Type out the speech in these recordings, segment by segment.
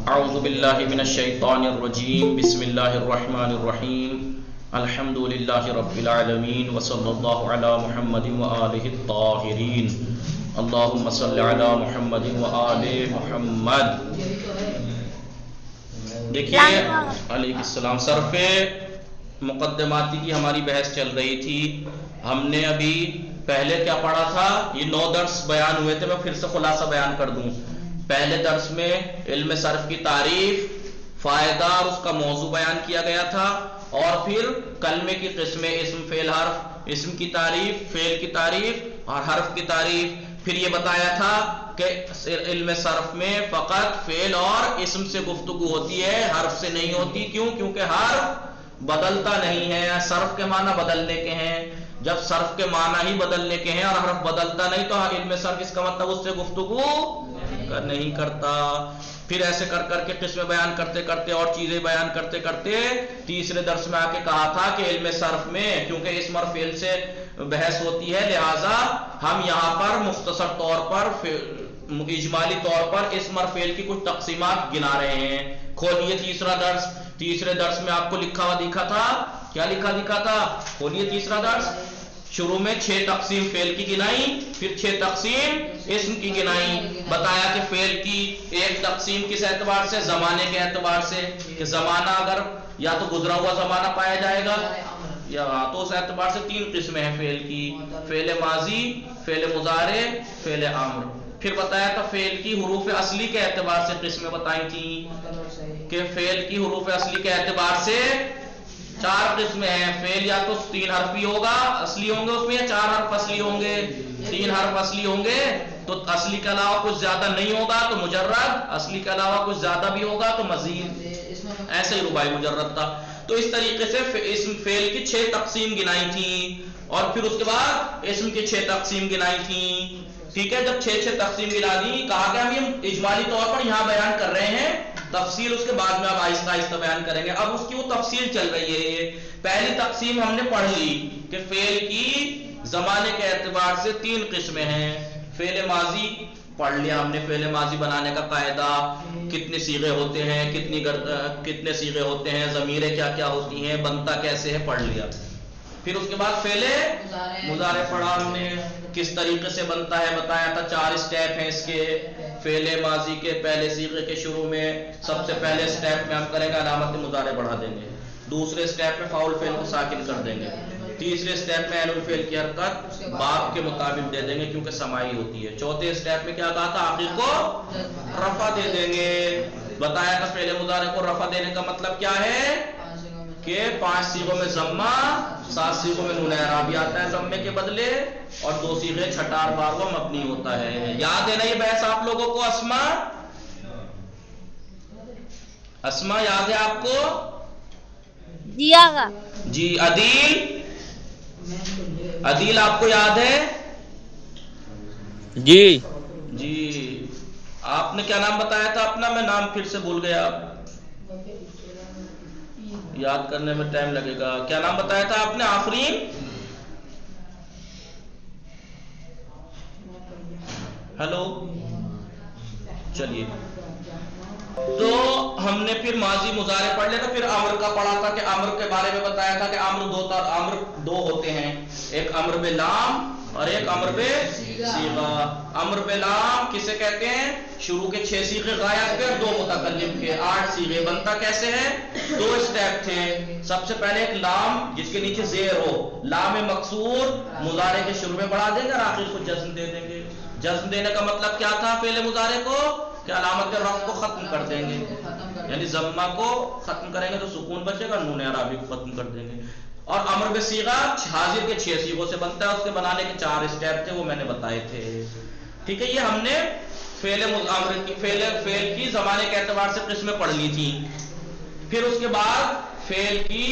اعوذ باللہ من الشیطان الرجیم بسم اللہ الرحمن الرحیم الحمد للہ رب العالمین وصلی اللہ علی محمد وآلہ الطاہرین اللہم صلی علی محمد وآل محمد۔ دیکھیے علیہ السلام، صرف مقدماتی کی ہماری بحث چل رہی تھی۔ ہم نے ابھی پہلے کیا پڑھا تھا؟ یہ 9 درس بیان ہوئے تھے، میں پھر سے خلاصہ بیان کر دوں۔ پہلے درس میں علم صرف کی تعریف، فائدہ اور اس کا موضوع بیان کیا گیا تھا، اور پھر کلمے کی قسمیں، اسم، فعل، حرف، اسم کی تعریف، فعل کی تعریف اور حرف کی تعریف۔ پھر یہ بتایا تھا کہ علم صرف میں فقط فعل اور اسم سے گفتگو ہوتی ہے، حرف سے نہیں ہوتی۔ کیوں؟ کیونکہ حرف بدلتا نہیں ہے، صرف کے معنی بدلنے کے ہیں۔ جب صرف کے معنی ہی بدلنے کے ہیں اور حرف بدلتا نہیں تو علم صرف اس کا مطلب اس سے گفتگو نہیں کرتا۔ پھر ایسے کر کر کے قسمیں بیان کرتے کرتے اور چیزیں بیان کرتے کرتے تیسرے درس میں آ کے کہا تھا کہ علم صرف میں کیونکہ اسم اور فعل سے بحث ہوتی ہے، لہٰذا ہم یہاں پر مختصر طور پر اجمالی طور پر اسم اور فعل کی کچھ تقسیمات گنا رہے ہیں۔ کھولیے تیسرا درس۔ تیسرے درس میں آپ کو لکھا ہوا دکھا تھا، کیا لکھا دکھا تھا؟ کھولیے تیسرا درس۔ شروع میں 6 تقسیم فعل کی گنائی، پھر 6 تقسیم اسم کی گنائی۔ بتایا کہ فعل کی ایک تقسیم کس اعتبار سے؟ زمانے کے اعتبار سے، کہ زمانہ اگر یا تو گزرا ہوا زمانہ پایا جائے گا یا تو اس اعتبار سے 3 قسمیں ہیں فعل کی: فعل ماضی، فعل مضارع، فعل امر۔ پھر بتایا تھا فعل کی حروف اصلی کے اعتبار سے قسمیں بتائی تھیں کہ فعل کی حروف اصلی کے اعتبار سے 4 قسمیں ہیں۔ فعل یا تو 3 حرفی ہوگا، اصلی ہوں گے اس میں، یا 4 حرف اصلی ہوں گے۔ 3 حرف اصلی ہوں گے تو اصلی کے علاوہ کچھ زیادہ نہیں ہوگا تو مجرد، اصلی کے علاوہ کچھ زیادہ بھی ہوگا تو مزید، ایسے ہی رباعی مجرد تھا۔ تو اس طریقے سے اسم فعل کی 6 تقسیم گنائی تھی، اور پھر اس کے بعد اسم کی 6 تقسیم گنائی تھی۔ ٹھیک ہے، جب 6 تقسیم گنا دی، کہا کہ ہم اجمالی طور پر یہاں بیان کر رہے ہیں، تفصیل اس کے بعد میں اب آہستہ آہستہ بیان کریں گے۔ اب اس کی وہ تفصیل چل رہی ہے۔ پہلی تقسیم ہم نے پڑھ لی کہ فعل کی زمانے کے اعتبار سے 3 قسمیں ہیں۔ فعل ماضی پڑھ لیا ہم نے، فعل ماضی بنانے کا قاعدہ، کتنے صیغے ہوتے ہیں، کتنے صیغے ہوتے ہیں، ضمیریں کیا کیا ہوتی ہیں، بنتا کیسے ہے، پڑھ لیا۔ پھر اس کے بعد فعل مضارع پڑھا ہم نے، کس طریقے سے بنتا ہے، بتایا تھا 4 سٹیپ ہیں اس کے۔ فعل ماضی کے پہلے صیغے کے شروع میں سب سے پہلے سٹیپ میں ہم کریں گے علامت مضارع بڑھا دیں گے، دوسرے سٹیپ میں فاعل فعل کو ساکن کر دیں گے، تیسرے سٹیپ میں عین الفعل کی حرکت باب کے مطابق دے دیں گے کیونکہ سماعی ہوتی ہے، چوتھے سٹیپ میں کیا کہا تھا؟ آخر کو رفع دے دیں گے۔ بتایا تھا فعل مضارع کو رفع دینے کا مطلب کیا ہے کہ 5 صیغوں میں ضمہ، 7 صیغوں میں نون اعرابی آتا ہے ضمے کے بدلے، اور 2 صیغے چھٹار بار وہ مبنی ہوتا ہے۔ یاد ہے نا یہ بحث آپ لوگوں کو؟ اسما یاد ہے آپ کو؟ جی آقا۔ جی عدیل آپ کو یاد ہے؟ جی جی آپ نے کیا نام بتایا تھا اپنا؟ میں نام پھر سے بھول گیا، یاد کرنے میں ٹائم لگے گا۔ کیا نام بتایا تھا آپ نے؟ آفرین؟ ہیلو، چلیے۔ تو ہم نے پھر ماضی مضارع پڑھ لیا تھا، پھر امر کا پڑھا تھا کہ امر کے بارے میں بتایا تھا کہ امر 2 ہوتے ہیں، ایک امر بلام اور ایک امر بصیغہ۔ امر بلام کسے کہتے ہیں؟ شروع کے 6 صیغے غائب کے اور 2 متکلم کے، 8 صیغے۔ بنتا کیسے ہے؟ 2 سٹیپ تھے۔ سب سے پہلے ایک لام جس کے نیچے زیر ہو، لام مکسور مضارع کے شروع میں بڑھا دیں گے اور آخر کو جزم دے دیں گے۔ جزم دینے کا مطلب کیا تھا فعل مضارع کو؟ کہ علامت رفع کو ختم کر دیں گے، یعنی ضمہ کو ختم کریں گے تو سکون بچے گا، نون اعرابی کو ختم کر دیں گے۔ اور امر بصیغہ حاضر کے 6 صیغوں سے بنتا ہے، اس کے بنانے کے 4 سٹیپ تھے، وہ میں نے بتائے تھے۔ ٹھیک ہے، یہ ہم نے فعل کی زمانے کے اعتبار سے قسمیں پڑھ لی تھی۔ پھر اس کے بعد فعل کی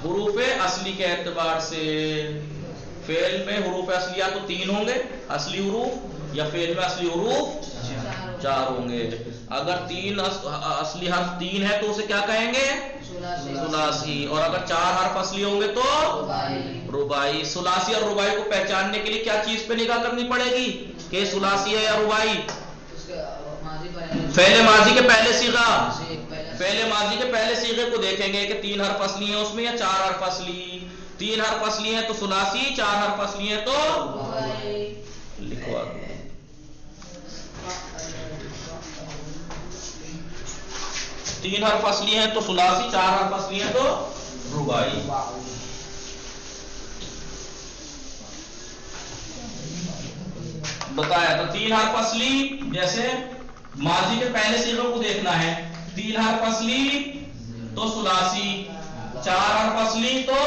حروف اصلی کے اعتبار سے، فعل میں حروف اصلیہ تو 3 ہوں گے اصلی حروف، یا فعل میں اصلی حروف 4 ہوں گے۔ اگر 3 اصلی حرف 3 ہے تو اسے کیا کہیں گے؟ ثلاثی۔ اور اگر 4 حرف اصلی ہوں گے تو رباعی۔ ثلاثی اور رباعی کو پہچاننے کے لیے کیا چیز پہ نگاہ کرنی پڑے گی کہ ثلاثی ہے یا رباعی؟ فعل ماضی کے پہلے صیغہ، فعل ماضی کے پہلے صیغے کو دیکھیں گے کہ 3 حرف اصلی ہیں اس میں یا 4 حرف اصلی. 3 حرف اصلی ہیں تو ثلاثی، 4 حرف اصلی ہیں تو لکھوا دو. 3 حرف اصلی ہیں تو ثلاثی، 4 حرف اصلی ہیں تو رباعی. بتایا تو 3 حرف اصلی، جیسے ماضی کے پہلے صیغے کو دیکھنا ہے. 3 حرف اصلی تو ثلاثی، 4 حرف اصلی تو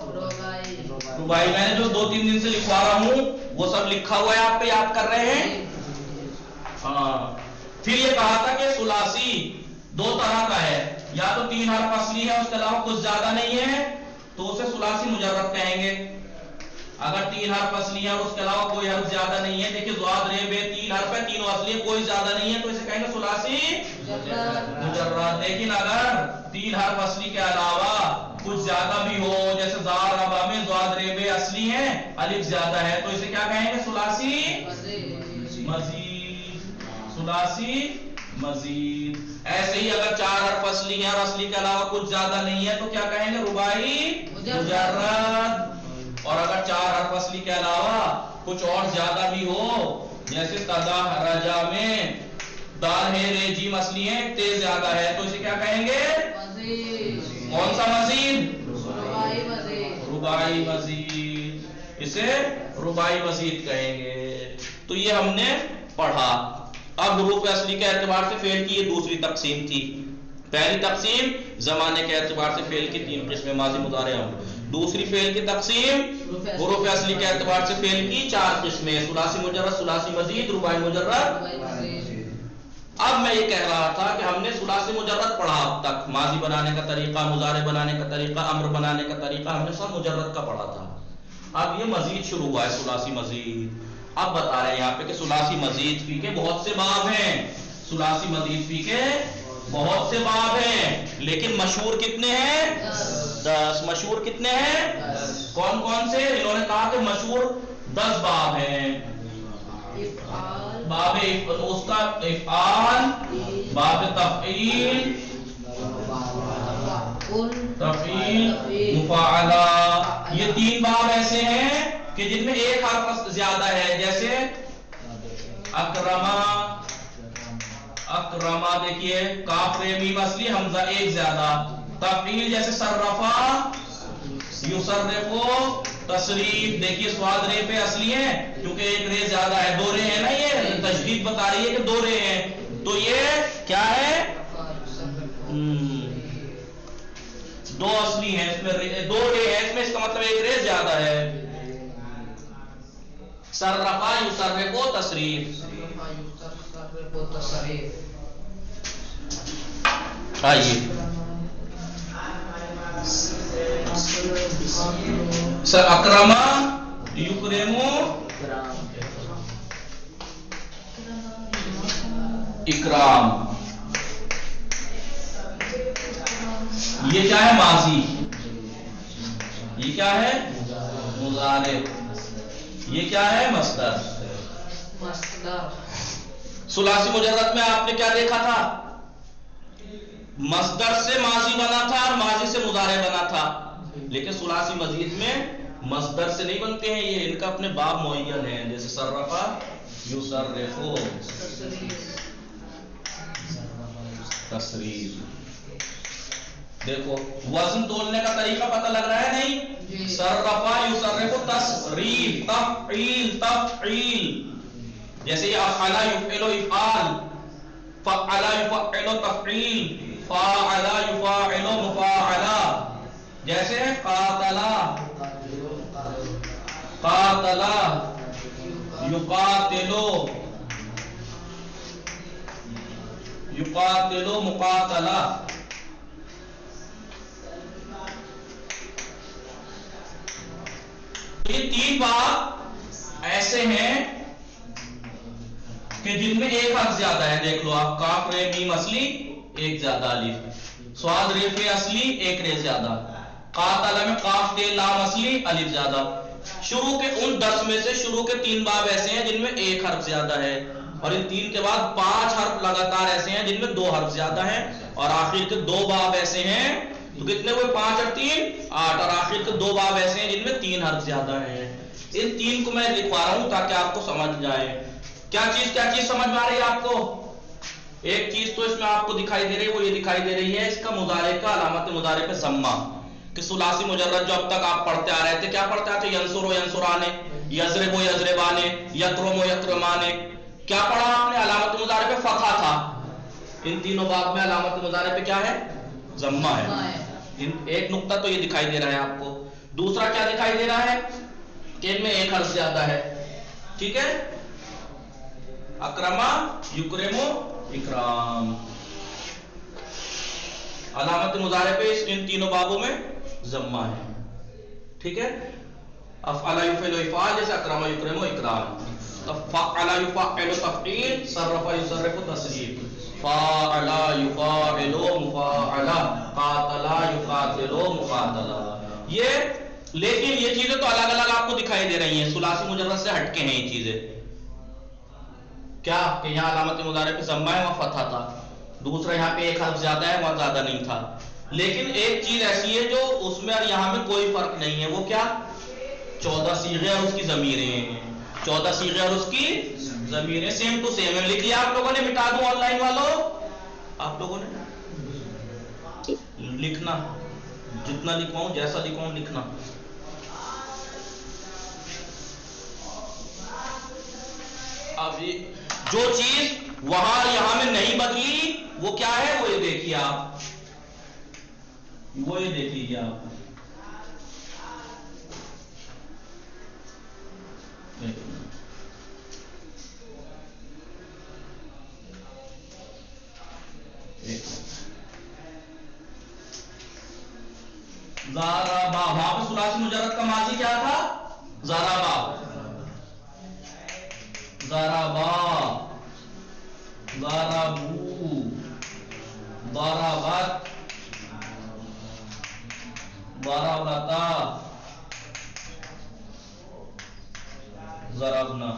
رباعی. میں نے جو 2-3 دن سے لکھوا رہا ہوں وہ سب لکھا ہوا ہے آپ پہ، یاد کر رہے ہیں؟ ہاں. پھر یہ کہا تھا کہ ثلاثی 2 طرح کا ہے، یا تو 3 حرف اصلی ہے اس کے علاوہ کچھ زیادہ نہیں ہے تو اسے ثلاثی مجرد کہیں گے. اگر 3 حرف اصلی ہے اور اس کے علاوہ کوئی حرف زیادہ نہیں ہے، دیکھیے ضاد ر ب 3 حرف ہے، تینوں اصلی ہے، کوئی زیادہ نہیں ہے تو اسے کہیں گے ثلاثی مجرد. لیکن اگر 3 حرف اصلی کے علاوہ کچھ زیادہ بھی ہو، جیسے زار ربا میں ضاد ر ب اصلی ہے، الف زیادہ ہے، تو اسے کیا کہیں گے؟ ثلاثی مزید. ثلاثی مزید. ایسے ہی اگر 4 حرف اصلی ہیں اور اصلی کے علاوہ کچھ زیادہ نہیں ہے تو کیا کہیں گے؟ رباعی مجرد. اور اگر 4 حرف اصلی کے علاوہ کچھ اور زیادہ بھی ہو، جیسے تدا رجا میں دال ہے رے جیم اصلی ہے، تے زیادہ ہے، تو اسے کیا کہیں گے؟ کون سا مزید؟ رباعی مزید. اسے رباعی مزید کہیں گے. تو یہ ہم نے پڑھا. اب حروف اصلی کے اعتبار سے فعل کی یہ دوسری تقسیم تھی. پہلی تقسیم زمانے کے اعتبار سے فعل کی 3 قسمیں، ماضی مضارع امر. دوسری فعل کی تقسیم حروف اصلی کے اعتبار سے فعل کی 4 قسمیں، ثلاثی مجرد، ثلاثی مزید، رباعی مجرد. اب میں یہ کہہ رہا تھا کہ ہم نے ثلاثی مجرد پڑھا اب تک، ماضی بنانے کا طریقہ، مضارع بنانے کا طریقہ، امر بنانے کا طریقہ، ہم نے سب مجرد کا پڑھا تھا. اب یہ مزید شروع ہوا ہے، ثلاثی مزید. اب بتا رہے ہیں یہاں پہ کہ ثلاثی مزید فی کے بہت سے باب ہیں. ثلاثی مزید فی کے بہت سے باب ہیں، لیکن مشہور کتنے ہیں؟ 10. مشہور کتنے ہیں؟ کون کون سے؟ انہوں نے کہا کہ مشہور 10 باب ہیں. باب اس کا افعال، باب تفعیل، تفعیل، مفاعلہ. یہ 3 باب ایسے ہیں کہ جن میں ایک حرف زیادہ ہے، جیسے اکرما. اکرما دیکھیے کاف ر میم اصلی، حمزہ ایک زیادہ. تفعیل جیسے صرفا، یصرفو، تصریف دیکھیے سواد رے پہ اصلی ہے کیونکہ ایک رے زیادہ ہے، 2 رے ہیں نا، یہ تشدید بتا رہی ہے کہ 2 رے ہیں، تو یہ کیا ہے؟ 2 اصلی ہیں، اس میں 2 رے ہے، اس میں اس کا مطلب ایک رے زیادہ ہے. صرفا، یصرفو، تصریف. آئیے اکرما، یکرمو، اکرام. یہ کیا ہے؟ ماضی. یہ کیا ہے؟ مضارع. یہ کیا ہے؟ مصدر. ثلاثی مجرد میں آپ نے کیا دیکھا تھا؟ مصدر سے ماضی بنا تھا اور ماضی سے مضارع بنا تھا. لیکن ثلاثی مزید میں مصدر سے نہیں بنتے ہیں، یہ ان کا اپنے باب معین ہیں، جیسے صرفا، یصرفو، تصریف. دیکھو وزن تولنے کا طریقہ پتہ لگ رہا ہے نہیں؟ صرفا، یصرفو، تصریف، تفعیل، تفعیل. جیسے یہ افعل یفعل افعال، فعل یفعل تفعیل، فاعل یفاعل مفاعلہ. جیسے قاتلا، قاتلا، یقاتلو، یقاتلو، مقاتلہ. یہ 3 باب ایسے ہیں کہ جن میں ایک حرف زیادہ ہے. دیکھ لو آپ، کاف رے میم اصلی، ایک زیادہ الف. سواد رے فے اصلی، ایک رے زیادہ. قاتل میں قاف تے لام اصلی، الف زیادہ. شروع کے ان 10 میں سے شروع کے 3 باب ایسے ہیں جن میں ایک حرف زیادہ ہے. اور ان 3 کے بعد 5 حرف لگاتار ایسے ہیں جن میں 2 حرف زیادہ ہیں اور آخر کے 2 باب ایسے ہیں، تو کتنے ہوئے؟ 5 اور 3 8، اور آخر کے 2 باب ایسے ہیں جن میں 3 حرف زیادہ ہیں۔ ان 3 کو میں لکھوا رہا ہوں تاکہ آپ کو سمجھ جائے کیا چیز سمجھ میں آ رہی ہے آپ کو؟ ایک چیز تو اس میں آپ کو دکھائی دے رہی ہے، وہ یہ دکھائی دے رہی ہے اس کا مضارع کا علامت مضارع پہ ضمہ، کہ ثلاثی مجرد جو اب تک آپ پڑھتے آ رہے تھے، کیا پڑھتے آتے؟ ینصر و ینصرانے، یضرب و یضربانے، یکرم و یکرمانے، کیا پڑھا آپ نے؟ علامت مضارع پہ فتحہ تھا، ان تینوں باب میں علامت مضارع پہ کیا ہے؟ ضمہ ہے۔ ایک نقطہ تو یہ دکھائی دے رہا ہے آپ کو، دوسرا کیا دکھائی دے رہا ہے کہ ان میں 1 حرف زیادہ ہے، ٹھیک ہے؟ اکرما یکرم اکرام، علامت مضارع پہ ان تینوں بابوں میں ضمہ ہے، ٹھیک ہے؟ افعل یفعل افعال، جیسے اکرم یکرم اکرام، فعل یفعل تفعیل، صرف یصرف تصریف، فاعل یفاعل مفاعلہ، قاتل یقاتل مقاتلہ۔ لیکن یہ چیزیں تو الگ الگ آپ کو دکھائی دے رہی ہیں، ثلاثی مجرد سے ہٹ کے ہیں یہ چیزیں، کیا کہ یہاں علامت مضارع پہ ضمہ ہے، وہاں فتحہ تھا، دوسرا یہاں پہ 1 حرف زیادہ ہے، وہاں زیادہ نہیں تھا۔ لیکن ایک چیز ایسی ہے جو اس میں اور یہاں میں کوئی فرق نہیں ہے، وہ کیا؟ 14 صیغے اور اس کی ضمیریں، 14 صیغے اور اس کی ضمیریں سیم ٹو سیم ہے۔ لکھ لیا آپ لوگوں نے؟ مٹا دوں آن لائن والوں؟ آپ لوگوں نے لکھنا، جتنا لکھواؤں جیسا لکھواؤں لکھنا۔ اب جو چیز وہاں یہاں میں نہیں بدلی وہ کیا ہے؟ وہ یہ دیکھیے آپ، وہ یہ دیکھ لیجیے آپ، ضربا، وہاں پہ ثلاثی مجرد کا ماضی کیا تھا؟ ضربا، ضربا، ضربو، ضربت، ضربتا، ضربنا۔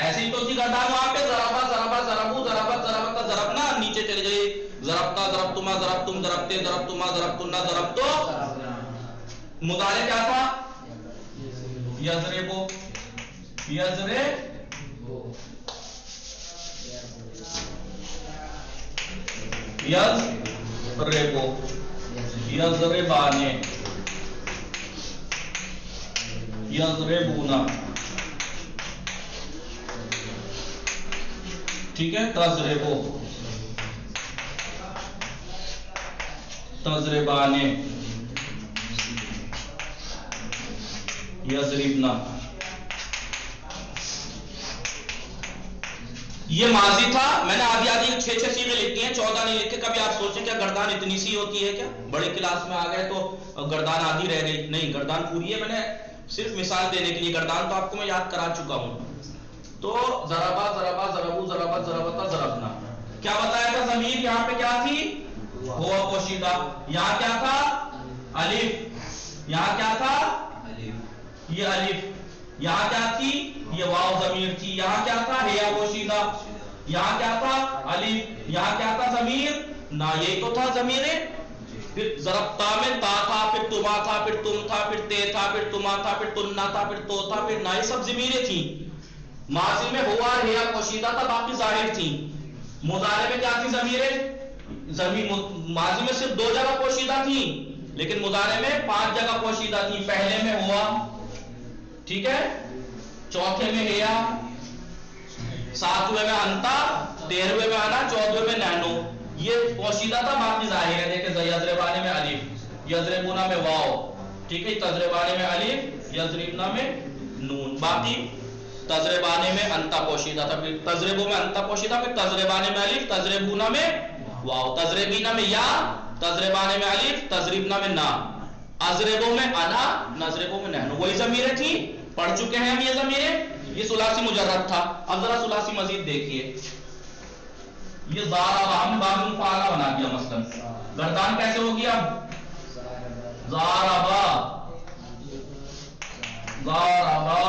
ایسی تو تھی گردان وہاں پہ، ضربا ضربا ضربو ضربت ضربتا ضربنا، نیچے چلے جائے ضربتا ضربتما ضربتم ضربتے ضربتما ضربتنا ضربتو۔ مضارع کیا تھا؟ یضربو، یضربو، یضربو، یضربانے، یضربونا، ٹھیک ہے؟ تضربو، تضربانے، یضربنا۔ یہ ماضی تھا، میں نے آدھی 6 صیغے لکھتی ہیں، 14 نہیں لکھے۔ کبھی آپ سوچیں کیا گردان اتنی سی ہوتی ہے کیا؟ بڑی کلاس میں آ گئے تو گردان آدھی رہ گئی، نہیں، گردان پوری ہے۔ میں نے صرف مثال دینے کے لیے، گردان تو آپ کو میں یاد کرا چکا ہوں۔ تو ضربا ضربا ضربو ضربت ضربتا ضربنا، کیا بتایا تھا؟ ضمیر یہاں پہ کیا تھی؟ ہوا پوشیدہ، یہاں کیا تھا؟ الف، یہاں کیا تھا؟ یہ الف، یہاں کیا تھی؟ یہ واو ضمیر تھی، یہاں کیا تھا؟ ہیا پوشیدہ، یہاں کیا تھا؟ الف، یہاں کیا تھا؟ ضمیر نہ، یہی تو تھا ضمیر۔ پھر ضربتا میں تا تھا، پھر تما تھا، پھر تم تھا، پھر تے تھا، پھر تما تھا، پھر تننا تھا، پھر تو تھا، پھر نہ، یہ سب ضمیریں تھیں۔ ماضی میں ہوا ہیا پوشیدہ تھا، باقی ظاہر تھی۔ مضارع میں کیا تھی؟ ضمیریں، ماضی میں صرف 2 جگہ پوشیدہ تھی، لیکن مضارع میں 5 جگہ پوشیدہ تھی۔ پہلے میں ہوا، ٹھیک ہے، چوتھے میں ہیا، 7ویں میں انتا، 13ویں میں انا، 14ویں میں نانو، یہ پوشیدہ تھا، باقی ظاہر ہے۔ دیکھیں یضربانے میں الف، یضربونا میں واو، ٹھیک ہے، تضربانے میں الف، یضربنا میں نون، باقی تضربانے میں انتا پوشیدہ تھا، پھر تضربو میں انتا پوشیدہ، پھر تضربانے میں الف، تضربونا میں واو، تضربینا میں یا، تضربانے میں الف، تضربنا میں نا، اضربو میں انا، نضربو میں نحنو، وہی ضمیریں تھی، پڑھ چکے ہیں ہم یہ ضمیریں۔ یہ ثلاثی مجرد تھا۔ اب ذرا ثلاثی مزید دیکھیے، یہ ضاربا، ہم نے باب مفعلہ بنا دیا مثلا، گردان کیسے ہوگی؟ اب ضاربا، ضاربا،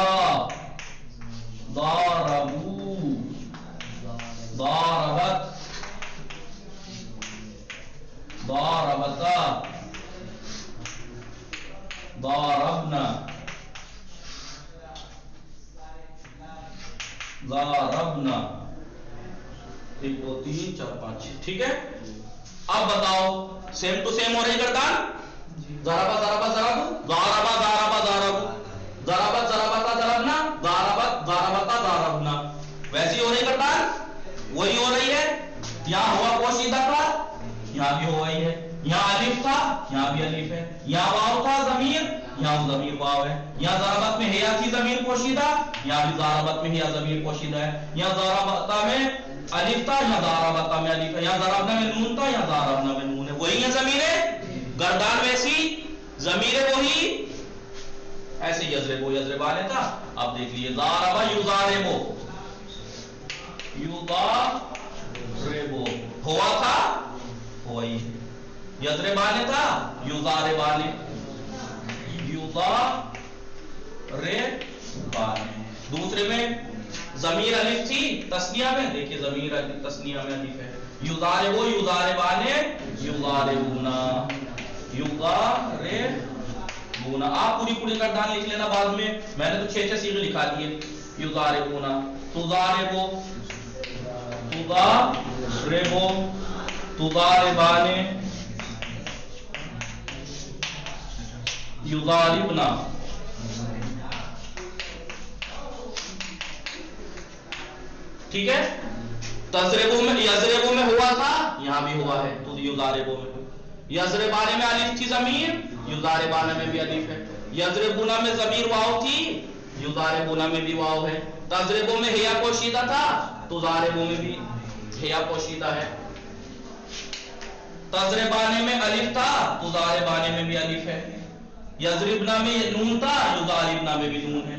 ضاربت ضاربتا ضاربنا ضاربنا 1 2 3 4 5 6 ٹھیک ہے. اب بتاؤ سیم ٹو سیم ہو رہی گردان. ضربا ضربا ضرب ضاربا ضاربا ضرب ضربت ضربتا ضربنا ضربت ضربتا ضربنا ویسی ہو رہی گردان. وہی ہو رہی ہے. یہاں ہوا پوشیدہ تھا یہاں بھی ہو رہی ہے. یہاں الف تھا یہاں بھی الف ہے. یہاں واو تھا ضمیر یہاں ضمیر واو ہے. یہاں ضربت میں ہیا تھی ضمیر پوشیدہ یہاں بھی ضربت میں ہیا ضمیر پوشیدہ ہے. یہاں ضربتا میں الف تھا یہاں ضربتا میں الف ہے. یہاں ضربنا میں نون تھا یہاں ضربنا میں نون ہے. وہی ہے ضمیریں. گردان ویسی ضمیریں وہی. ایسے یضربو یضربانے تھا. اب دیکھ لیجیے ضاربا یضاربو یضاربو ہوا تھا وہی. یضربانے تھا یضاربانے یضاربانے. دوسرے میں ضمیر الف تھی تسنیہ میں. دیکھیے ضمیر تسنیہ میں الف ہے. یضاربو یضاربانے یضاربونا یضاربونا. آپ پوری گردان لکھ لینا بعد میں. میں نے تو 6 صیغے لکھا دیے. یضاربونا تضاربو تضاربو تضاربانے یضاربنا. ٹھیک ہے. تضربو میں یضربو میں ہوا تھا یہاں بھی ہوا ہے تو یضاربو میں. یضربانے میں الف تھی ضمیر یضاربانے میں بھی الف ہے. یضربونا میں ضمیر واو تھی یضاربونا میں بھی واو ہے. تضربو میں ہیا پوشیدہ تھا تضاربو میں بھی ہیا پوشیدہ ہے. تضربانے میں الف تھا تضاربانے میں بھی الف ہے. یضربنا میں نون تھا یضاربنا میں بھی نون ہے.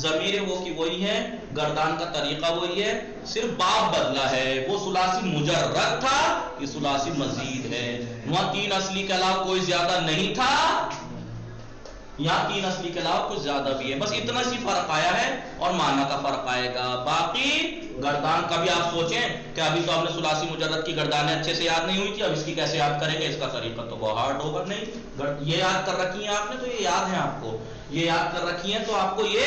ضمیریں وہ کی وہی ہے. گردان کا طریقہ وہی ہے. صرف باب بدلا ہے. وہ ثلاثی مجرد تھا یہ ثلاثی مزید ہے. وہاں 3 اصلی کے علاوہ کوئی زیادہ نہیں تھا یہاں 3 اصلی کے علاوہ کچھ زیادہ بھی ہے. بس اتنا سی فرق آیا ہے اور معنی کا فرق آئے گا. باقی گردان کا بھی آپ سوچیں کہ ابھی تو آپ نے ثلاثی مجرد کی گردانیں اچھے سے یاد نہیں ہوئی تھی. اب اس کی کیسے یاد کریں گے. اس کا طریقہ تو بہت ہارڈ ہوگا. نہیں یہ یاد کر رکھی ہیں آپ نے تو یہ یاد ہے آپ کو. یہ یاد کر رکھی ہیں تو آپ کو یہ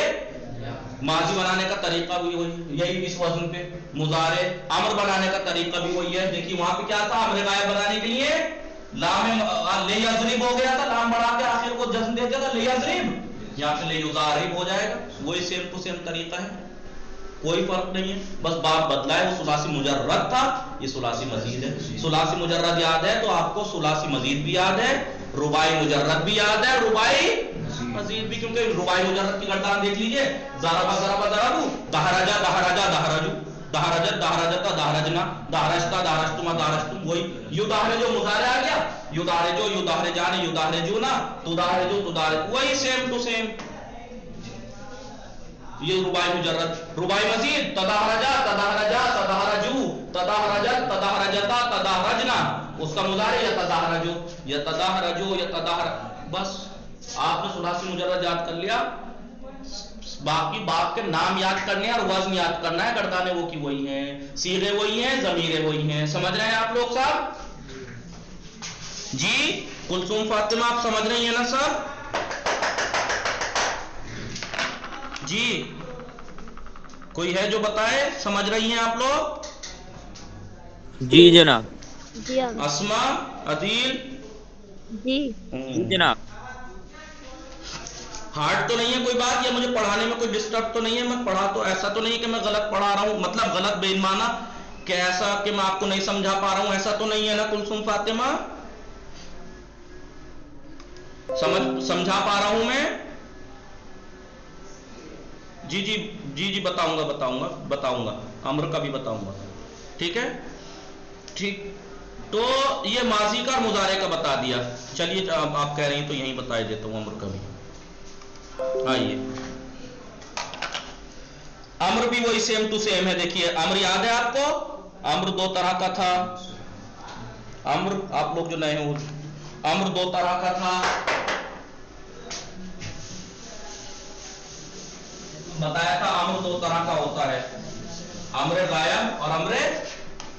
ماضی بنانے کا طریقہ بھی وہی یہی اس وزن پہ. مضارع امر بنانے کا طریقہ بھی وہی ہے. دیکھیے وہاں پہ کیا تھا امر غائب بنانے کے لیے لام لیضرب ہو گیا تھا. لام بڑھا کے آخر کو جزم دے دیا تھا لیضرب. یہاں پہ لیضارب ہو جائے گا. وہی سیم ٹو سیم طریقہ ہے. کوئی فرق نہیں ہے. بس باب بدلا ہے. وہ ثلاثی مجرد تھا یہ ثلاثی مزید ہے. ثلاثی مجرد یاد ہے تو آپ کو ثلاثی مزید بھی یاد ہے. رباعی مجرد بھی یاد ہے. رباعی مزید بھی کیونکہ رباعی مجرد کی گردان دیکھ لیجئے. ضربا ضربا ضربو دہرجا دہرجا دہرجو دہرجت دہرجتا دہرجنا دہرجتا دہرجتما دہرجتم. وہی یدہرجو مضارع آ گیا. یدہرجو یدہرجان یدہرجونا تدہرجو تدہرج. وہی سیم ٹو سیم. یہ رباعی مجرد. رباعی مزید تدہرجا تدہرجا تدہرجو تدہرجت تدہرجتا تدہرجنا. اس کا مضارع یتدہرجو یتدہرجو یتدہرج. بس آپ نے ثلاثی مجرد یاد کر لیا. باقی باب کے نام یاد کرنے اور وزن یاد کرنا ہے. گردانیں وہ کی وہی ہیں. صیغے وہی ہیں ضمیریں وہی ہیں. سمجھ رہے ہیں آپ لوگ صاحب جی. کلثوم فاطمہ آپ سمجھ رہی ہیں نا سر جی. کوئی ہے جو بتائے سمجھ رہی ہیں آپ لوگ. جی جناب. جی آگا. اسما عدیل جی جناب. ہارڈ تو نہیں ہے کوئی بات. یا مجھے پڑھانے میں کوئی ڈسٹرب تو نہیں ہے. میں پڑھا تو ایسا تو نہیں کہ میں غلط پڑھا رہا ہوں. مطلب غلط بے معنی کہ ایسا کہ میں آپ کو نہیں سمجھا پا رہا ہوں ایسا تو نہیں ہے نا کلثوم فاطمہ. سمجھا پا رہا ہوں میں. جی جی جی جی بتاؤں گا امر کا بھی بتاؤں گا. ٹھیک ہے ٹھیک. تو یہ ماضی کا اور مضارع کا بتا دیا. چلیے آپ کہہ رہی ہیں تو یہیں بتا دیتا ہوں امر کا بھی. آئیے امر بھی وہی سیم ٹو سیم ہے. دیکھیے امر یاد ہے آپ کو. امر 2 طرح کا تھا. امر آپ لوگ جو نئے ہو امر 2 طرح کا تھا. بتایا تھا امر 2 طرح کا ہوتا ہے. امر غائب اور امر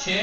6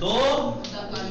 2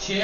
6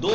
2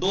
2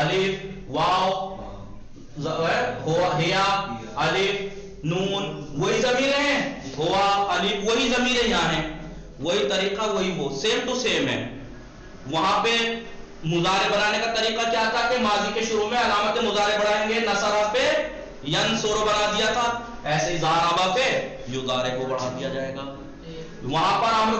الف واو ہیا الف نون وہی ضمیر ہیں، ہوا الف وہی ضمیر یہاں ہیں، وہی طریقہ وہی وہ سیم ٹو سیم ہے. وہاں پہ مضارع بنانے کا طریقہ کیا تھا کہ ماضی کے شروع میں علامت مضارع بڑھائیں گے، نصرہ پہ ینصر بنا دیا تھا، ایسے ہی ضربہ پہ یضارب کو بڑھا دیا جائے گا. وہاں پر امر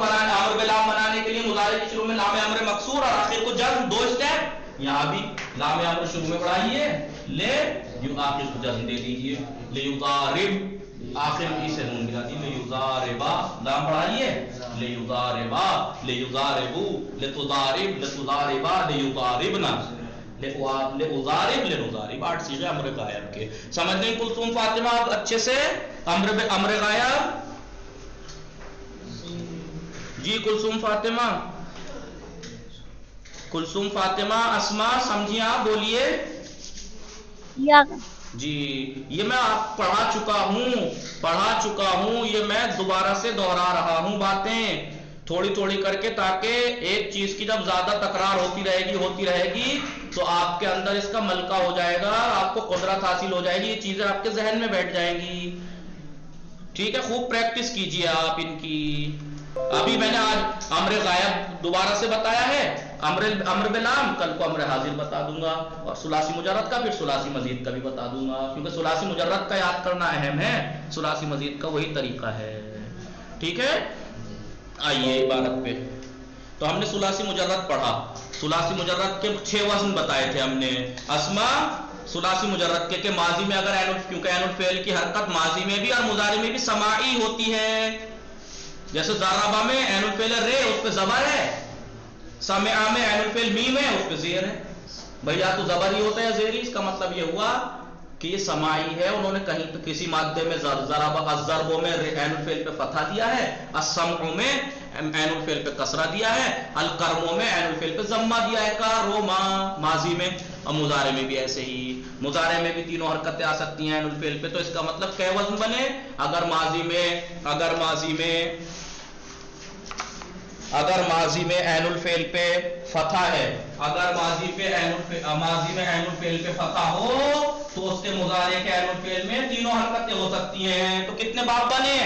بلام بنانے کے لیے مضارع کے شروع میں لام امر مکسور اور آخر کو جزم، 2 اسٹیپ. یہاں بھی لام امر شروع میں بڑھائیے، لے آخر کو جزم دے دیجیے، لیضارب آخر میں سے نون ملا دیجیے، لیضاربا لام بڑھائیے، لیضاربا لیضاربو لتضارب لتضاربا لیضاربنا لأضارب لنضارب. 8 صیغے امر غائب کے. سمجھ گئی کلثوم فاطمہ آپ اچھے سے امر غائب؟ جی کلثوم فاطمہ، کلثوم فاطمہ اسما سمجھیں آپ بولیے. یا جی یہ میں آپ پڑھا چکا ہوں، یہ میں دوبارہ سے دوہرا رہا ہوں باتیں تھوڑی تھوڑی کر کے، تاکہ ایک چیز کی جب زیادہ تکرار ہوتی رہے گی تو آپ کے اندر اس کا ملکہ ہو جائے گا، آپ کو قدرت حاصل ہو جائے گی، یہ چیزیں آپ کے ذہن میں بیٹھ جائیں گی. ٹھیک ہے، خوب پریکٹس کیجئے آپ ان کی. ابھی میں نے آج امر غائب دوبارہ سے بتایا ہے، امر بلام، کل کو امر حاضر بتا دوں گا، اور ثلاثی مجرد کا پھر ثلاثی مزید کا بھی بتا دوں گا، کیونکہ ثلاثی مجرد کا یاد کرنا اہم ہے، ثلاثی مزید کا وہی طریقہ ہے. ٹھیک ہے، آئیے عبارت پہ. تو ہم نے ثلاثی مجرد پڑھا، ثلاثی مجرد کے 6 وزن بتائے تھے ہم نے. اسما ثلاثی مجرد کے کہ ماضی میں اگر کیونکہ عین الفعل کی حرکت ماضی میں بھی اور مضارع میں بھی سماعی ہوتی ہے. جیسے ضربہ میں عین الفعل رے اس پہ زبر ہے، سمع میں عین الفعل میم ہے اس پہ زیر ہے. بھئی یا تو زبر ہی ہوتا ہے یا زیر ہی، اس کا مطلب یہ ہوا کہ یہ سماعی ہے. انہوں نے کہیں تو کسی مادے میں ضربہ، الضرب میں عین الفعل پہ فتحہ دیا ہے، السمع میں عین الفعل پہ کسرہ دیا ہے، القرم میں عین الفعل پہ ضمہ دیا ہے، کاروما ماضی میں. اور مضارع میں بھی ایسے ہی، مضارع میں بھی تینوں حرکتیں آ سکتی ہیں عین الفعل پہ. تو اس کا مطلب کئے وزن بنے؟ اگر ماضی میں عین الفعل پہ فتح ہے، اگر ماضی میں عین الفعل پہ فتح ہو تو اس کے مضارع کے عین الفعل میں تینوں حرکتیں ہو سکتی ہیں. تو کتنے باب بنے؟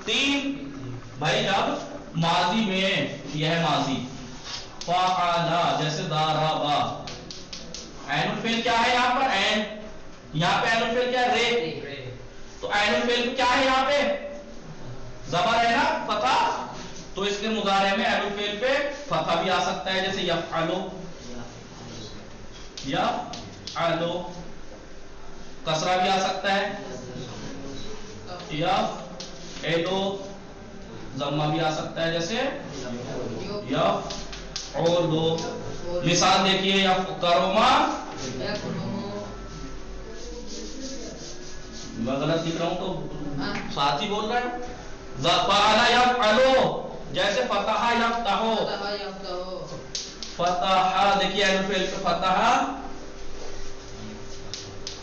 3. بھائی جب ماضی میں یہ ہے ماضی فعل، جیسے ضربا، عین الفعل کیا ہے یہاں پر؟ عین، یہاں پہ عین الفعل کیا ہے؟ رے. تو عین الفعل کیا ہے یہاں پہ؟ زبر ہے نا، فتح. تو اس کے مضارع میں عین الفعل پہ فتح بھی آ سکتا ہے، جیسے یفعلو، کسرہ بھی آ سکتا ہے، یفعلو، ضمہ بھی آ سکتا ہے، جیسے یفعلو. مثال دیکھیے، یفکرما، میں غلط لکھ رہا ہوں تو ساتھی بول رہا ہے. فعل یفعلو، جیسے فتح یفتحو، فتح دیکھیے عین الفعل پہ فتح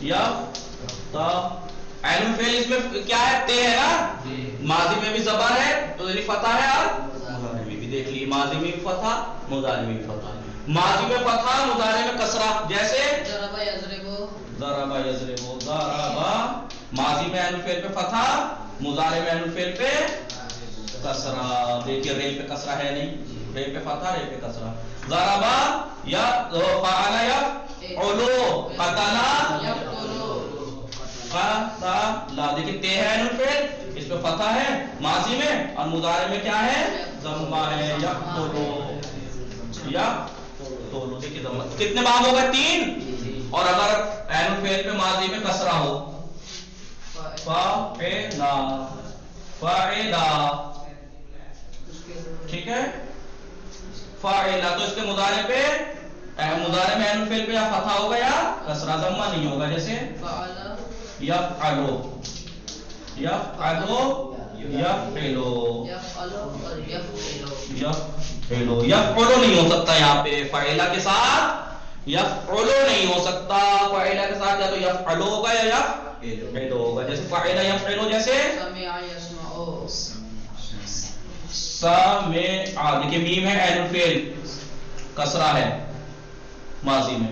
یفتح. عین الفعل اس میں کیا ہے؟ تے ہے نا، ماضی میں بھی زبر ہے تو یعنی فتح ہے، اور مضارع میں بھی دیکھ لیے ماضی میں بھی فتح مضارع میں بھی فتح. ماضی میں فتح مضارع میں کسرہ، جیسے ضربا یضربو، ضربا. ماضی میں عین الفعل پہ فتح، مضارع میں عین الفعل پہ کسرہ. دیکھیے رے پہ کسرہ ہے نہیں، رے پہ فتح، رے پہ کسرہ. ضربا یا فعل یفعلو، قتلا قتلا. دیکھیے تے ہے عین الفعل، اس پہ فتح ہے ماضی میں، اور مضارع میں کیا ہے؟ ضمہ ہے، یقتلو. دیکھیے ضمہ. کتنے باب ہو گئے؟ 3. اور اگر عین الفعل پہ ماضی میں کسرہ ہو، فعلا، ٹھیک ہے، فاعلا، تو اس کے مضارع میں عین الفعل پہ یا فتح ہوگا یا کسرہ، ضمہ نہیں ہوگا. جیسے یفعلو، یفعلو نہیں ہو سکتا یہاں پہ، فاعلا کے ساتھ یفعلو نہیں ہو سکتا. فاعلا کے ساتھ یا تو یفعلو ہوگا یا یفعلو ہوگا. جیسے فاعلا یفعلو، جیسے سمع، دیکھیے میم ہے عین الفعل، کسرہ ہے ماضی میں،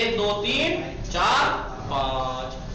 1 2 3 4 5।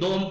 2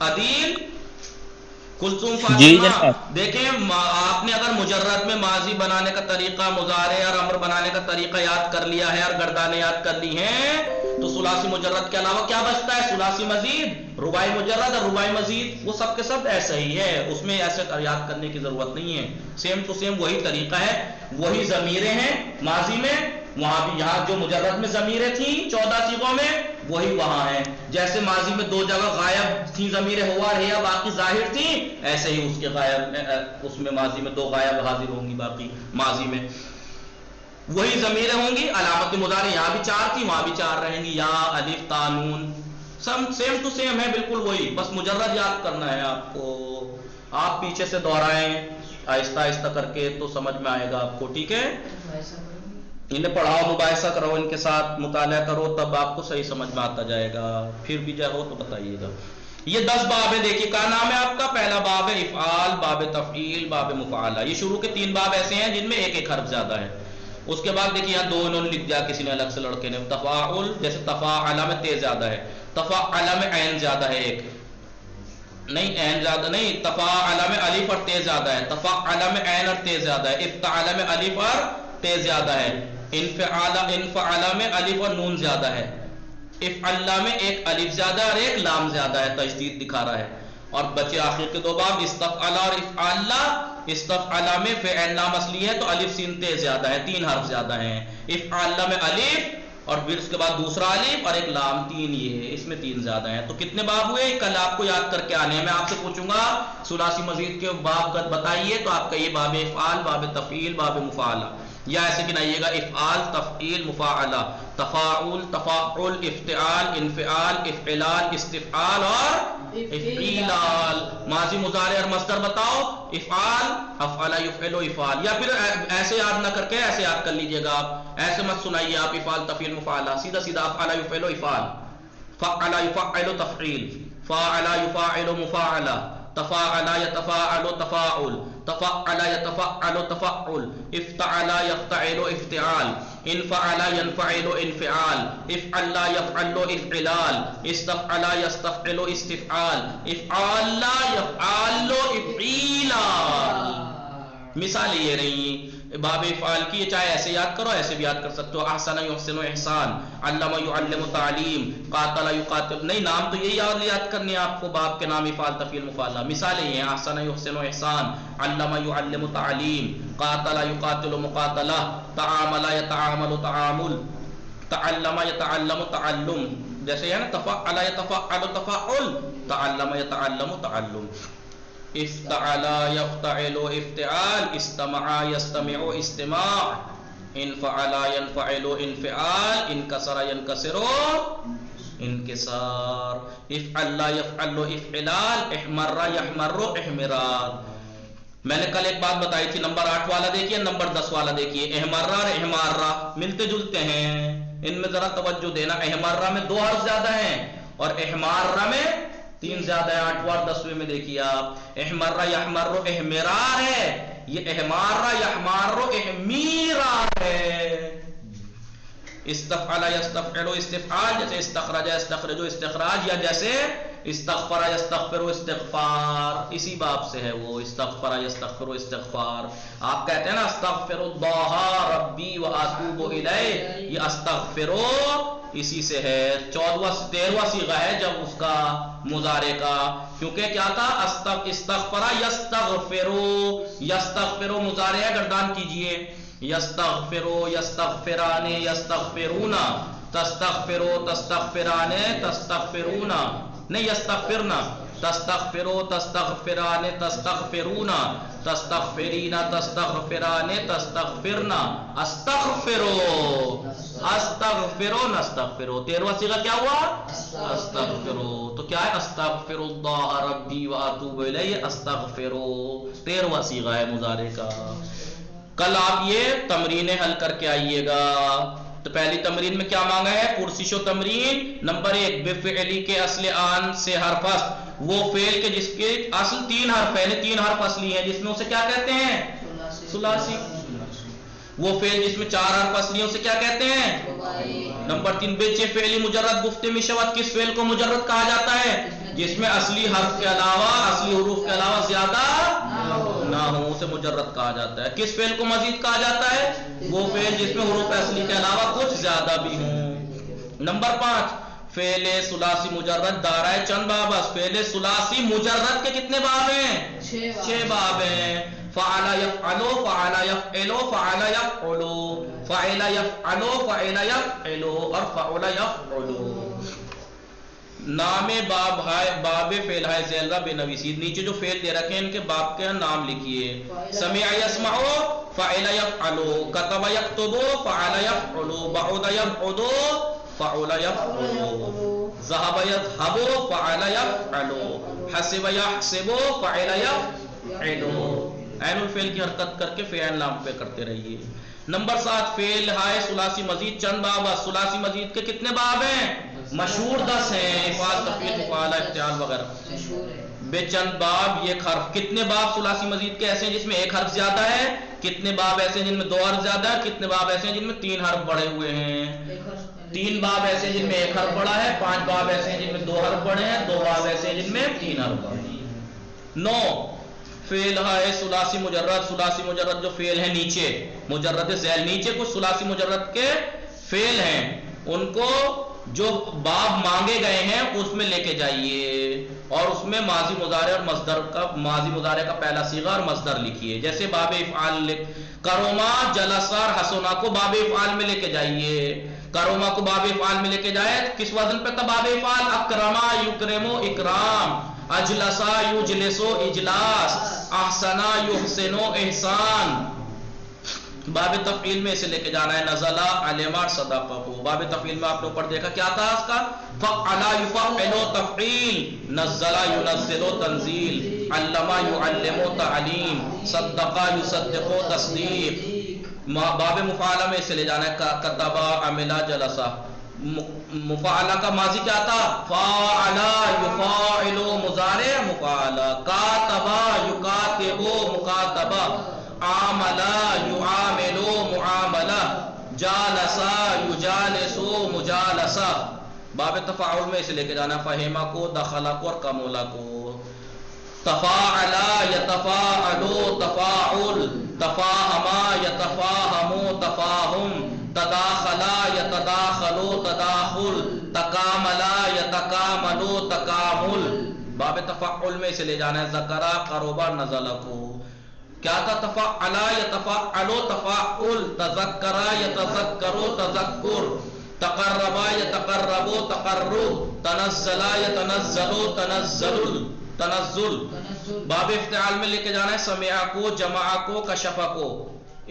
عدیل کلثوم جی فاطمہ. جناب. دیکھیں آپ نے اگر مجرد میں ماضی بنانے کا طریقہ، مضارع اور امر بنانے کا طریقہ یاد کر لیا ہے اور گردانیں یاد کر لی ہیں تو ثلاثی مجرد کے علاوہ کیا بچتا ہے؟ ثلاثی مزید، رباعی مجرد اور رباعی مزید. وہ سب کے سب ایسا ہی ہے، اس میں ایسے یاد کرنے کی ضرورت نہیں ہے. سیم ٹو سیم وہی طریقہ ہے، وہی ضمیریں ہیں ماضی میں، وہاں بھی یہاں جو مجرد میں ضمیریں تھیں 14 صیغوں میں وہی وہاں ہیں. جیسے ماضی میں 2 جگہ غائب تھی ضمیر ہوا ہے یا باقی ظاہر تھی، ایسے ہی اس کے غائب اس میں ماضی میں 2 غائب حاضر ہوں گی، باقی ماضی میں وہی ضمیریں ہوں گی. علامت مضارع یہاں بھی 4 تھی، وہاں بھی 4 رہیں گی، یا الف تا نون سب سیم ٹو سیم ہے، بالکل وہی. بس مجرد یاد کرنا ہے آپ کو. آپ پیچھے سے دوہرائیں آہستہ آہستہ کر کے تو سمجھ میں آئے گا آپ کو. ٹھیک ہے، انہیں پڑھاؤ، مباحثہ کرو، ان کے ساتھ مطالعہ کرو، تب آپ کو صحیح سمجھ میں آتا جائے گا. پھر بھی جائے ہو تو بتائیے گا. یہ 10 باب ہے. دیکھیے کیا نام ہے آپ کا؟ پہلا باب ہے افعال، باب تفعیل، باب مفعلہ. یہ شروع کے 3 باب ایسے ہیں جن میں ایک ایک حرف زیادہ ہے. اس کے بعد دیکھیے یہاں 2 انہوں نے لکھ دیا کسی نے الگ سے، لڑکے نے. تفاعل، جیسے تفاعل میں تے زیادہ ہے، تفاعل میں عین زیادہ ہے، ایک نہیں عین زیادہ نہیں، تفاعل میں الف اور تے زیادہ ہے، تفاعل میں عین اور تے زیادہ ہے، افتعال میں الف اور تے زیادہ ہے، انفعال میں الف اور نون زیادہ ہے، افعل میں ایک الف زیادہ اور ایک لام زیادہ ہے، تجدید دکھا رہا ہے. اور بچے آخر کے 2 باب استفعل اور افعال. استفعل میں فعل نام اصلی ہے تو الف سین تے زیادہ ہے، 3 حرف زیادہ ہیں. افعال میں الف اور پھر اس کے بعد دوسرا الف اور ایک لام، 3 یہ ہے، اس میں 3 زیادہ ہیں. تو کتنے باب ہوئے؟ کل آپ کو یاد کر کے آنے ہیں. میں آپ سے پوچھوں گا ثلاثی مزید کے باب بتائیے تو آپ کا یہ باب افعال، باب تفعیل، باب مفعلہ، یا ایسے گنائیے گا افعال، تفعیل، مفاعلہ، تفاعل، تفاعل، افتعال، انفعال، افعلال، استفعال اور افعیلال. ماضی، مضارع اور مصدر بتاؤ. افعال، افعل یفعل افعال. یا پھر ایسے یاد نہ کر کے ایسے یاد کر لیجئے گا آپ، ایسے مت سنائیے آپ افعال، تفعیل، مفعلہ. سیدھا سیدھا افعل یفعل افعال، فعل یفعل تفعیل، فاعل یفاعل مفاعلہ، تفاعل یتفاعل تفاعل، تفعل یتفعل تفعل، افتعل یفتعل افتعال، انفعل ینفعل انفعال، افعل یفعل افعلال، استفعل یستفعل استفعال، افعال یفعل افعیلال. مثالیں یہ رہی باب افعال کی. چاہے ایسے یاد کرو، ایسے بھی یاد کر سکتے ہو. احسن یحسن احسان، علم یعلم تعلیم، قاتل یقاتل. نہیں، نام تو یہی یاد کرنے ہیں آپ کو، باب کے نام افعال، تفعیل، مفعلہ. مثالیں یہ ہیں احسن یحسن احسان، علم یعلم تعلیم، قاتل یقاتل مقاتلہ، تعامل یتعامل تعامل، تعلم یتعلم تعلم. جیسے ہے نا تفعل یتفعل تفعل، تعلم یتعلم تعلم. افتعل یفتعل افتعال، استمع یستمع استماع، انفعل ینفعل انفعال، انکسر ینکسر انکسار. افعل یفعل افعلال، احمر یحمر احمرار. میں نے کل ایک بات بتائی تھی، نمبر 8 والا دیکھیے، نمبر 10 والا دیکھیے. احمرہ اور احمارہ ملتے جلتے ہیں، ان میں ذرا توجہ دینا. احمرہ میں 2 حرف زیادہ ہیں اور احمارہ میں 3 زیادہ ہے. 8واں اور 10ویں میں دیکھیے آپ، احمرہ یحمر احمرار ہے، یہ احمارہ یحمار احمیرار ہے. استفعل یستفعل استفعال، جیسے استخرج یستخرج استخراج، یا جیسے استغفر یستغفر استغفار، اسی باب سے ہے وہ. استغفر یستغفر استغفار. آپ کہتے ہیں نا استغفر اللہ ربی واتوب الیہ، یہ استغفر اسی سے ہے. 13واں صیغہ ہے جب اس کا مضارع کا، کیونکہ کیا تھا؟ استغفر یستغفر، یستغفر مضارع ہے، گردان کیجئے. یستغفرو یستغفران یستغفرون، تستغفرو تستغفران تستغفرون، نہیں یستغفرنا، تستغفرو تستغفران تستغفرون، تستغفرین تستغفران تستغفرن، استغفرو استغفرو نستغفرو. 13واں صیغہ کیا ہوا؟ استغفرو. تو کیا ہے؟ استغفر اللہ ربی واتوب الیہ استغفرو، 13واں صیغہ ہے مضارع کا. کل آپ یہ تمرینیں حل کر کے آئیے گا. تو پہلی تمرین میں کیا مانگا ہے؟ پرسش و تمرین. نمبر 1، بفعلی کے اصل آن سے حرف اصل، وہ فعل کے جس کے اصل 3 حرف ہے، یعنی 3 حرف اصلی ہیں، جس میں اسے کیا کہتے ہیں؟ ثلاثی. وہ فعل جس میں 4 حرف اصلی ہیں اسے کیا کہتے ہیں؟ نمبر 3، بچ فعلی مجرد گفت میں شود، کس فعل کو مجرد کہا جاتا ہے؟ جس میں اصلی حرف کے علاوہ اصلی حروف کے علاوہ زیادہ نہ ہو اسے مجرد کہا جاتا ہے. کس فعل کو مزید کہا جاتا ہے؟ وہ فعل جس میں حروف اصلی کے علاوہ کچھ زیادہ بھی ہوں. نمبر 5 فعل ثلاثی مجرد دارائے چند باب. فعل ثلاثی مجرد کے کتنے باب ہیں؟ 6 باب ہیں. فعل یفعلو، فعل یفعلو، فعل یفعلو، فعل یفعلو، فعل یفعلو اور فعل یفعلو. نام باب ہے، باب فعل ہے ذیل بے نویسید. نیچے جو فعل دے رکھے ہیں ان کے باب کے نام لکھیے. سمع یسمعو، فعل یفعلو، کتب یکتبو، فعل یفعلو، بعد یبعدو، فعل یفعلو، ذهب یذهبو، فعل یفعلو، حسب یحسبو، فعل یفعلو. عین الفعل کی حرکت کر کے فعل نام پہ کرتے رہیے. نمبر 7 فعل ہے ثلاثی مزید چند باب. ثلاثی مزید کے کتنے باب ہیں؟ مشہور 10 ہیں. افعال، تفعیل، مفعلہ، افتعال وغیرہ بے چند باب. یہ حرف کتنے باب ثلاثی مزید کے ایسے ہیں جس میں ایک حرف زیادہ ہے؟ کتنے باب ایسے ہیں جن میں 2 حرف زیادہ ہے؟ کتنے باب ایسے ہیں جن میں 3 حرف بڑھے ہوئے ہیں؟ 3 باب ایسے ہیں جن میں 1 حرف بڑا ہے. 5 باب ایسے ہیں جن میں 2 حرف بڑے ہیں. 2 باب ایسے ہیں جن میں 3 حرف بڑے ہیں. 9 فعل ہے ثلاثی مجرد. ثلاثی مجرد جو فعل ہیں نیچے مجرد ذیل، نیچے کچھ ثلاثی مجرد کے فعل ہیں، ان کو جو باب مانگے گئے ہیں اس میں لے کے جائیے اور اس میں ماضی مضارع اور مصدر کا، ماضی مضارع کا پہلا صیغہ اور مصدر لکھیے. جیسے باب افعال لکھ کروما، جلسہ اور حسنا کو باب افعال میں لے کے جائیے. کروما کو باب افعال میں لے کے جائے کس وزن پہ تھا؟ باب افعال. اکرما یکرمو اکرام، اجلسا یجلسو اجلاس، احسنا یحسنو احسان. باب تفعیل میں اسے لے کے جانا ہے نزلہ، علما، صدقہ. باب تفعیل میں آپ نے اوپر دیکھا کیا تھا اس کا؟ فعلا یفعلو تفعیل، نزلہ ینزلو تنزیل، علما یعلمو تعلیم، صدقہ یصدقو تصدیق. باب مفعلہ میں اسے لے جانا ہے کتبہ، عملہ، جلسہ. مفعلہ کا ماضی کیا تھا؟ فعلا یفعلو مضارع مفعلہ، کاتبہ یکاتبو مکاتبہ، عاملہ یعاملو معاملہ، جالسہ یجالسو مجالسہ. باب تفاعل میں اسے لے کے جانا فہمہ کو، دخلہ کو اور کمولہ کو. تفاعلا یتفاعلو تفاعل، تفاہما یتفاہمو تفاہم، تداخلا یتداخلو تداخل، تکاملا یتکاملو تکامل. باب تفاعل میں اسے لے جانا ہے ذکرہ، قربہ، نزلہ کو. کیا تھا؟ تفاعلا یتفاعلو تفاعل، تذکرہ یتذکرو تذکر، تقربا یتقربو تقرب، تنزلا یتنزلو تنزل تنزل. باب افتعال میں لے کے جانا ہے سمعہ کو، جمعہ کو، کشفہ کو.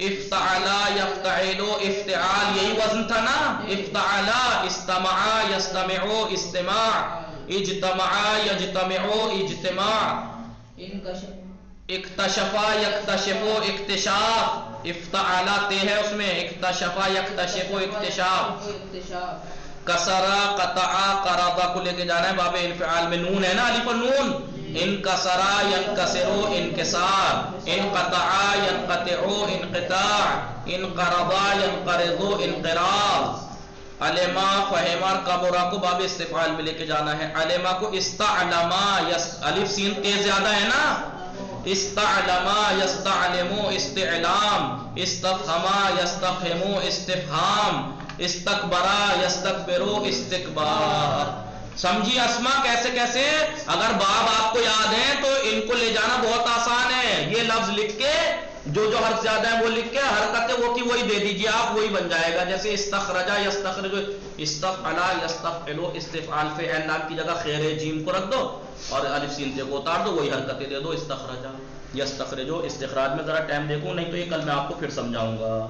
افتعلا یفتعلو افتعال، یہی وزن تھا نا؟ افتعلا. استمعا یستمعو استماع، اجتمعا یجتمعو اجتماع. اکتشفا یکتشفو اکتشاف. افتعلا تے ہے اس میں، اکتشفا یکتشفو اکتشاف. کسرا، قطعا، قرضا کو لے کے جانا ہے باب انفعال میں. نون ہے نا، الف نون. انکسرا ینکسرو انکسار، انقطعا ینقطعو انقطاع، انقرضا ینقرضو انقراض. علما، فہما، کبرا کو باب استفعال میں لے کے جانا ہے. علما کو استعلما، الف سین تیز زیادہ ہے نا، استعلما یستعلمو استعلام، استفہما یستفہمو استفہام، استکبرا یستکبرو استکبار. سمجھی اسما کیسے کیسے؟ اگر باب آپ کو یاد ہیں تو ان کو لے جانا بہت آسان ہے. یہ لفظ لکھ کے جو حرف زیادہ ہے وہ لکھ کے حرکت وہ کی وہی دے دیجیے آپ، وہی بن جائے گا. جیسے استخرجا یستخرجو، استفعلا یستفعلو، استفعال فعل نام کی جگہ خیر جیم کو رکھ دو اور الف سین تے کو اتار دو، وہی حرکتیں دے دو. استخرجا یستخرجو. استخراج میں ذرا ٹائم دیکھوں، نہیں تو یہ کل میں آپ کو پھر سمجھاؤں گا.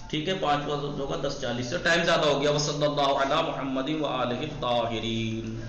ٹھیک ہے، 5 وقت ہوگا 10:40 سے ٹائم زیادہ ہو گیا. وصلی اللہ علی محمد و آلہ الطاہرین.